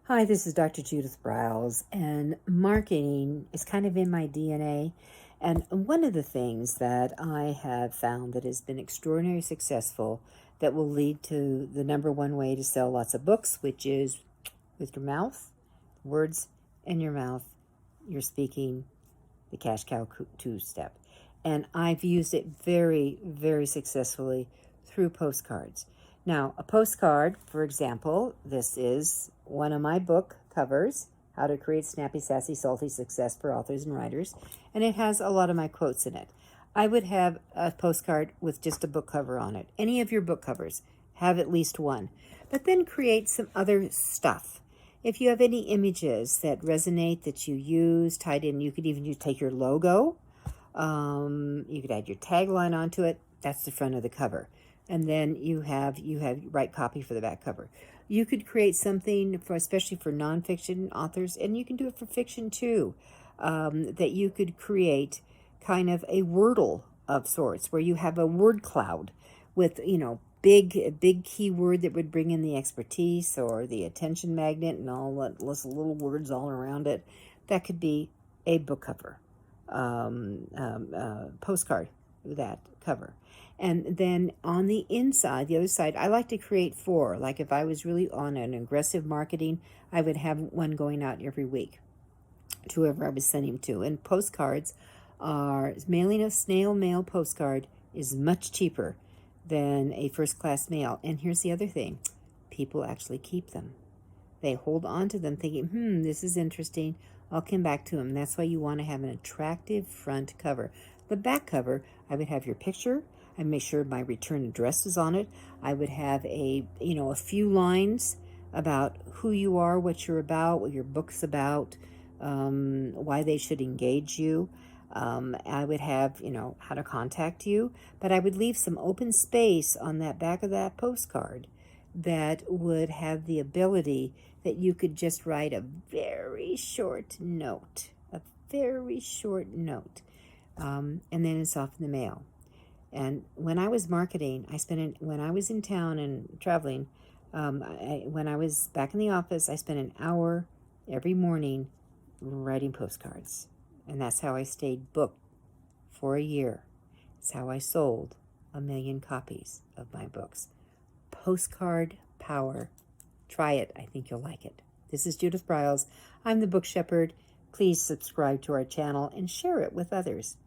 Hi, this is Dr. Judith Briles, and marketing is kind of in my DNA. And one of the things that I have found that has been extraordinarily successful that will lead to the number one way to sell lots of books, which is with your mouth, words in your mouth, you're speaking the cash cow two-step. And I've used it very, very successfully through postcards. Now, a postcard, for example, this is one of my book covers, How to Create Snappy, Sassy, Salty Success for Authors and Writers, and it has a lot of my quotes in it. I would have a postcard with just a book cover on it. Any of your book covers, have at least one. But then create some other stuff. If you have any images that resonate that you use, tied in, you could even take your logo. You could add your tagline onto it. That's the front of the cover. And then you have right copy for the back cover. You could create something for, especially for nonfiction authors, and you can do it for fiction too, that you could create kind of a Wordle of sorts, where you have a word cloud with, big keyword that would bring in the expertise or the attention magnet and all those little words all around it. That could be a book cover, postcard, that cover. And then on the inside, the other side, I like to create four. Like if I was really on an aggressive marketing, I would have one going out every week to whoever I was sending to. And postcards are, mailing a snail mail postcard is much cheaper than a first-class mail. And here's the other thing. People actually keep them. They hold on to them thinking, this is interesting. I'll come back to them. That's why you want to have an attractive front cover. The back cover, I would have your picture. I'd make sure my return address is on it. I would have a few lines about who you are, what you're about, what your book's about, why they should engage you. I would have, how to contact you, but I would leave some open space on that back of that postcard that would have the ability that you could just write a very short note, and then it's off in the mail. And when I was marketing, when I was in town and traveling, when I was back in the office, I spent an hour every morning writing postcards. And that's how I stayed booked for a year. It's how I sold 1 million copies of my books. Postcard power. Try it. I think you'll like it. This is Judith Briles. I'm the Book Shepherd. Please subscribe to our channel and share it with others.